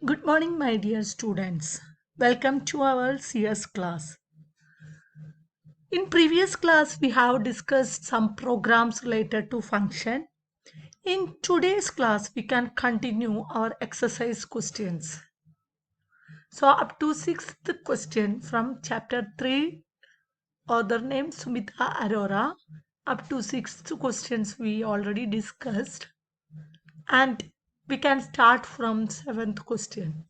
Good morning, my dear students. Welcome to our CS class. In previous class, we have discussed some programs related to function. In today's class, we can continue our exercise questions. So up to sixth question from chapter 3, author name Sumita Arora. Up to sixth questions we already discussed. And we can start from seventh question.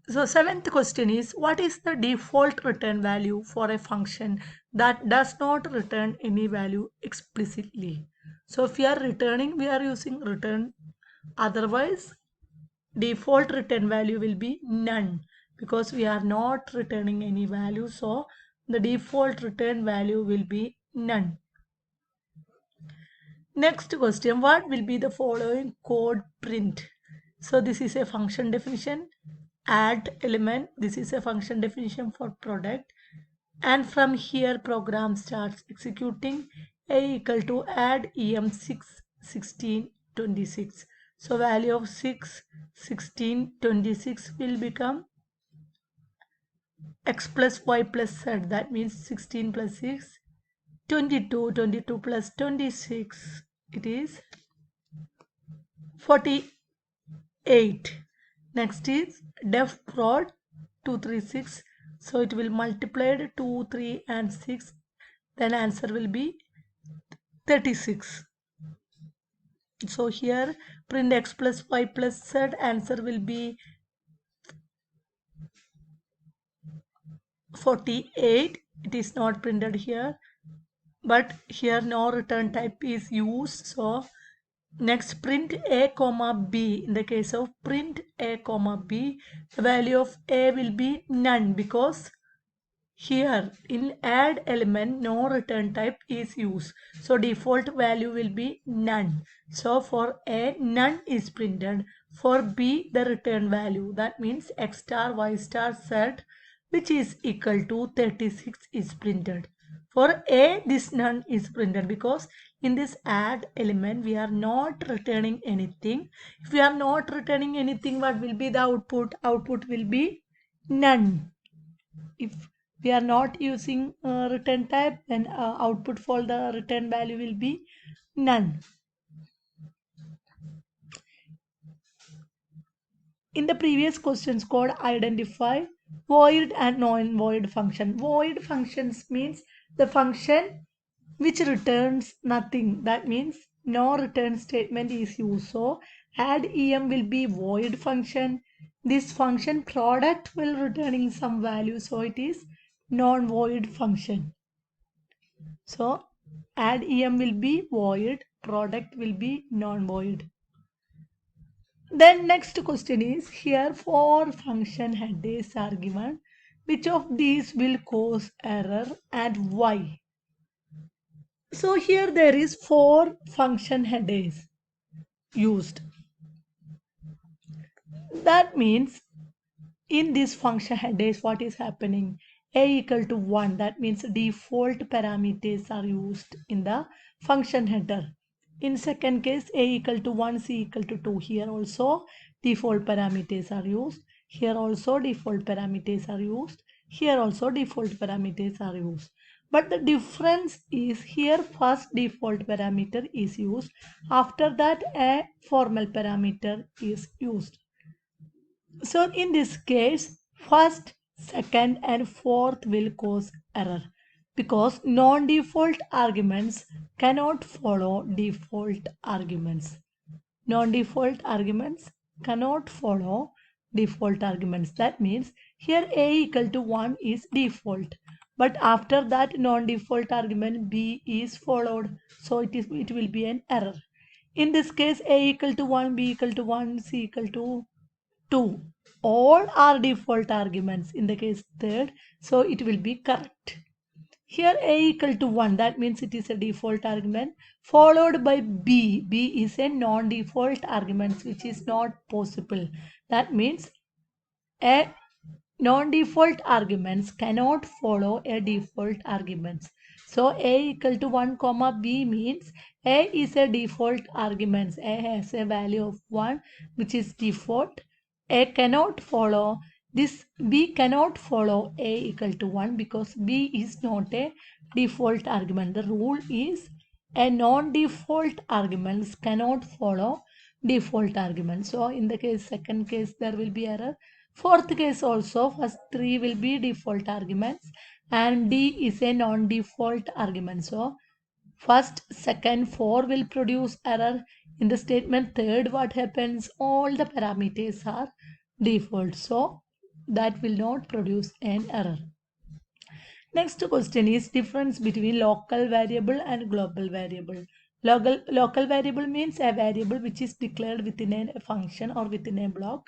So seventh question is, what is the default return value for a function that does not return any value explicitly? So if we are returning, we are using return. Otherwise, default return value will be none because we are not returning any value. So the default return value will be none. Next question, what will be the following code print? So this is a function definition. Add element, this is a function definition for product, and from here program starts executing. A equal to add em6 16 26. So value of 6 16 26 will become x plus y plus z, that means 16 plus 6 22, 22 plus 26, it is 48. Next is def prod 236. So it will multiply 2, 3 and 6. Then answer will be 36. So here print x plus y plus z, answer will be 48. It is not printed here, but here no return type is used. So next print a comma b. In the case of print a comma b, the value of a will be none because here in add element no return type is used. So default value will be none. So for a none is printed. For b the return value, that means x star y star z, which is equal to 36 is printed. For a this none is printed because in this add element we are not returning anything. If we are not returning anything, what will be the output? Output will be none. If we are not using return type, then output for the return value will be none. In the previous questions code, identify void and non-void function. Void functions means the function which returns nothing. That means no return statement is used. So add em will be void function. This function product will returning some value. So it is non-void function. So add em will be void, product will be non-void. Then next question is, here four function headers are given. Which of these will cause error and why? So here there is four function headers used. That means in this function headers what is happening? A equal to 1, that means default parameters are used in the function header. In second case, a equal to 1, c equal to 2. Here also default parameters are used. Here also default parameters are used. Here also default parameters are used. But the difference is here first default parameter is used. After that a formal parameter is used. So in this case, first, second and fourth will cause error because non-default arguments cannot follow default arguments. Non-default arguments cannot follow default arguments. That means here a equal to 1 is default. But after that non-default argument b is followed. So it will be an error. In this case, a equal to 1, b equal to 1, c equal to 2. All are default arguments in the case third, so it will be correct. Here a equal to 1, that means it is a default argument, followed by b. B is a non-default argument which is not possible. That means a non-default arguments cannot follow a default arguments. So a equal to 1 comma b means a is a default argument. A has a value of 1 which is default. A cannot follow this, B cannot follow A equal to 1 because B is not a default argument. The rule is a non-default arguments cannot follow default argument. So in the case, second case, there will be error. Fourth case also, first three will be default arguments and D is a non-default argument. So first, second, 4 will produce error. In the statement third, what happens? All the parameters are default. So that will not produce an error. Next question is difference between local variable and global variable. Local variable means a variable which is declared within a function or within a block.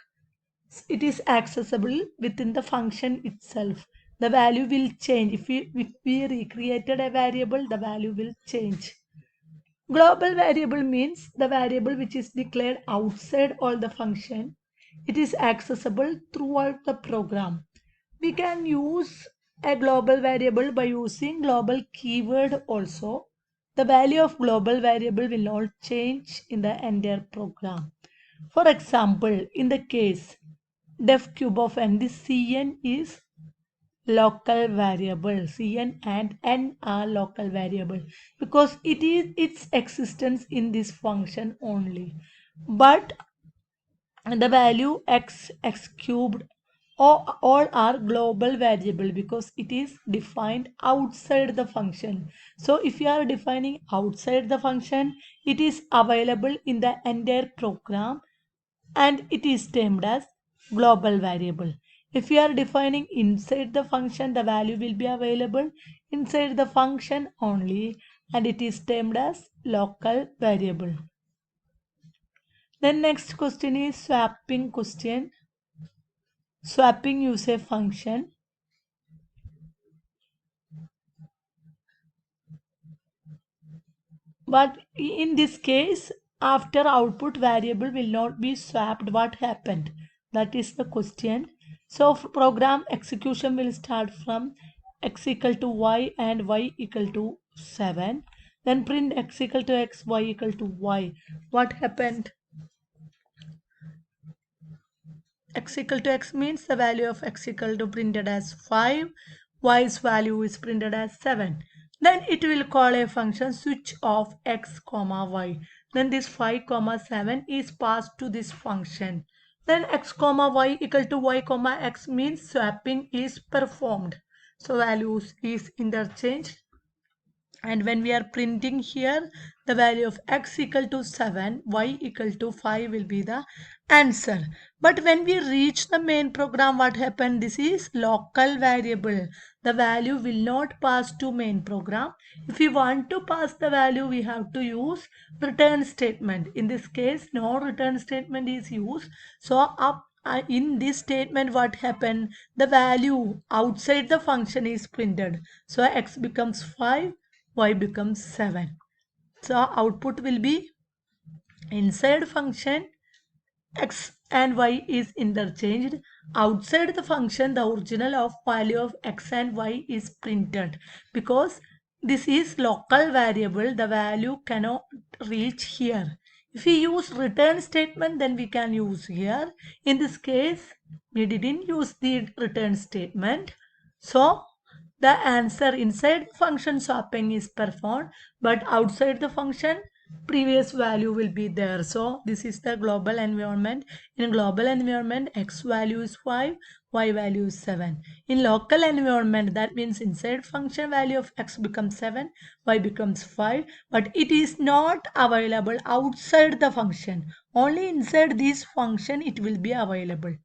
It is accessible within the function itself. The value will change. If we recreated a variable, the value will change. Global variable means the variable which is declared outside all the function. It is accessible throughout the program. We can use a global variable by using global keyword also. The value of global variable will not change in the entire program. For example, in the case def cube of n, this cn is local variable. Cn and n are local variable because it is its existence in this function only. But the value x cubed all are global variable because it is defined outside the function. So if you are defining outside the function, it is available in the entire program and it is termed as global variable. If you are defining inside the function, the value will be available inside the function only and it is termed as local variable. Then next question is swapping question. Swapping use a function. But in this case, after output variable will not be swapped. What happened? That is the question. So program execution will start from x equal to y and y equal to 7. Then print x equal to x, y equal to y. What happened? X equal to x means the value of x equal to printed as 5. Y's value is printed as 7. Then it will call a function switch of x comma y. Then this 5 comma 7 is passed to this function. Then x comma y equal to y comma x means swapping is performed. So values is interchanged. And when we are printing here, the value of x equal to 7, y equal to 5 will be the answer. But when we reach the main program, what happened? This is local variable. The value will not pass to main program. If we want to pass the value, we have to use return statement. In this case, no return statement is used. So in this statement, what happened? The value outside the function is printed. So x becomes 5. Y becomes 7. So output will be inside function x and y is interchanged. Outside the function, the original of value of x and y is printed. Because this is local variable, the value cannot reach here. If we use return statement, then we can use here. In this case, we didn't use the return statement. So the answer inside the function swapping is performed, but outside the function previous value will be there. So this is the global environment. In global environment, x value is 5, y value is 7. In local environment, that means inside function value of x becomes 7, y becomes 5, but it is not available outside the function. Only inside this function it will be available.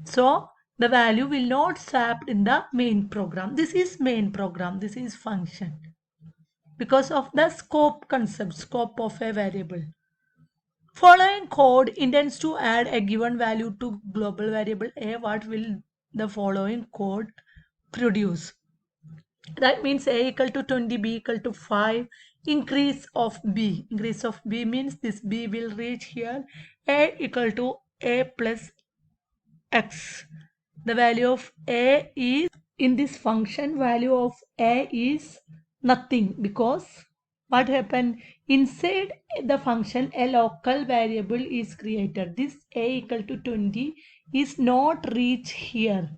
So the value will not swapped in the main program. This is main program. This is function. Because of the scope concept, scope of a variable. Following code intends to add a given value to global variable A. What will the following code produce? That means A equal to 20, B equal to 5. Increase of B. Increase of B means this B will reach here. A equal to A plus x. The value of a is, in this function, value of a is nothing because what happened? Inside the function, a local variable is created. This a equal to 20 is not reached here.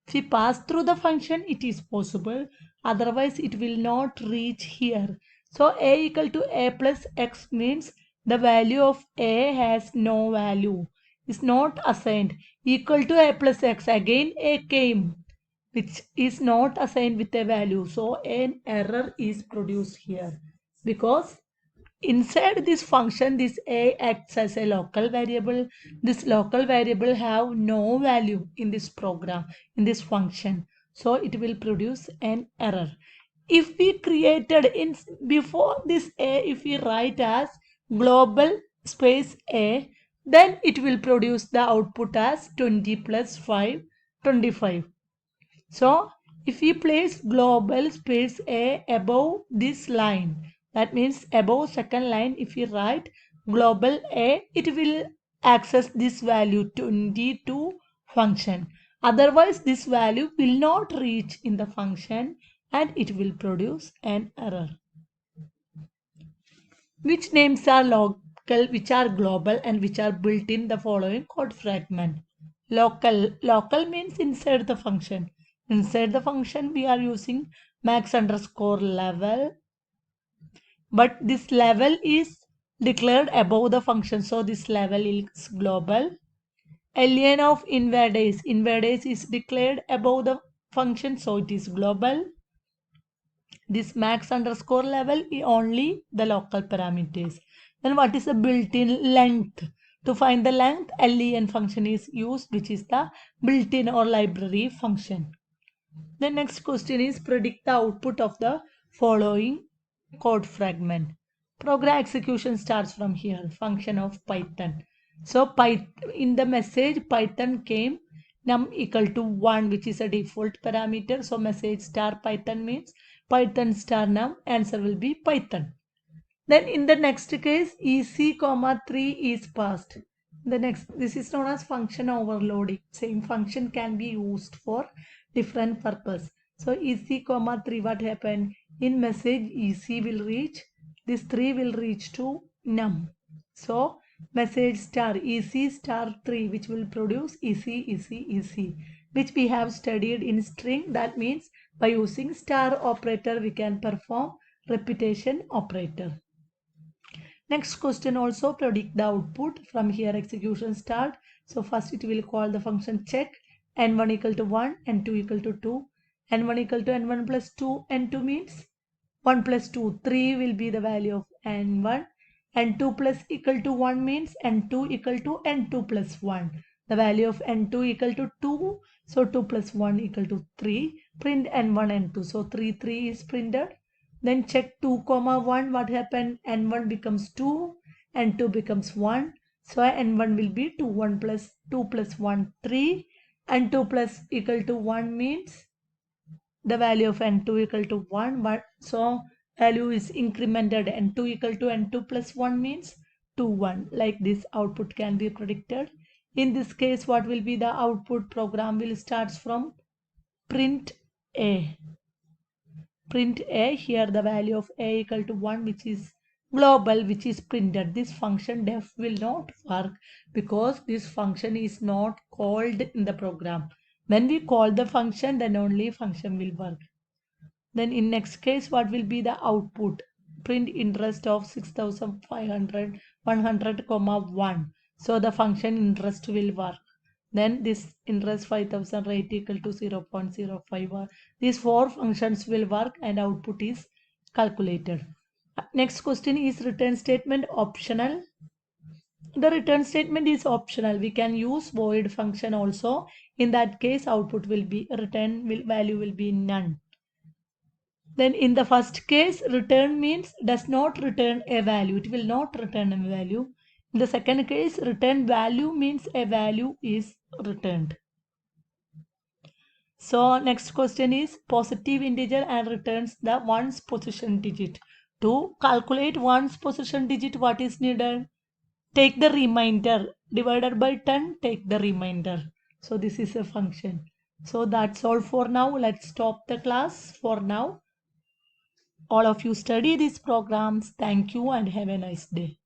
If we pass through the function, it is possible. Otherwise, it will not reach here. So a equal to a plus x means the value of a has no value. Is not assigned. Equal to a plus x. Again a came, which is not assigned with a value. So an error is produced here because inside this function, this a acts as a local variable. This local variable have no value in this program, in this function. So it will produce an error. If we created in before this a, if we write as global space a, then it will produce the output as 20 plus 5, 25. So if we place global space a above this line, that means above second line, if we write global a, it will access this value 22 function. Otherwise, this value will not reach in the function and it will produce an error. Which names are local, which are global, and which are built in the following code fragment? Local means inside the function. Inside the function, we are using max underscore level, but this level is declared above the function, so this level is global. Ln of invariance is declared above the function, so it is global. This max underscore level is only the local parameters. Then what is the built-in length? To find the length, len function is used, which is the built-in or library function. The next question is predict the output of the following code fragment. Program execution starts from here, function of Python. So in the message, Python came num equal to 1, which is a default parameter. So message star Python means Python star num, answer will be Python. Then in the next case, EC comma 3 is passed. This is known as function overloading. Same function can be used for different purpose. So EC comma 3, what happened? In message, EC will reach, this 3 will reach to num. So message star EC star 3, which will produce EC, which we have studied in string. That means by using star operator, we can perform repetition operator. Next question also predict the output. From here execution start. So first it will call the function check n1 equal to 1, n2 equal to 2, n1 equal to n1 plus 2, n2 means 1 plus 2, 3 will be the value of n1, n2 plus equal to 1 means n2 equal to n2 plus 1. The value of n2 equal to 2, so 2 plus 1 equal to 3. Print n1, n2, so 3 is printed. Then check 2 comma 1, what happened? N1 becomes 2, N2 becomes 1. So N1 will be 2, 1 plus 2 plus 1, 3. N2 plus equal to 1 means the value of N2 equal to 1. But so value is incremented. N2 equal to N2 plus 1 means 2, 1. Like this output can be predicted. In this case, what will be the output? Program will start from print A. Print a, here the value of a equal to 1, which is global, which is printed. This function def will not work because this function is not called in the program. When we call the function, then only function will work. Then in next case, what will be the output? Print interest of 6500 100 comma 1. So the function interest will work. Then this interest 5000 rate equal to 0.05. These four functions will work and output is calculated. Next question is return statement optional. The return statement is optional. We can use void function also. In that case, output will be value will be none. Then in the first case, return means does not return a value. It will not return a value. In the second case, return value means a value is returned. So next question is positive integer and returns the ones position digit. To calculate ones position digit, what is needed? Take the remainder divided by 10, take the remainder. So this is a function. So that's all for now. Let's stop the class for now. All of you study these programs. Thank you and have a nice day.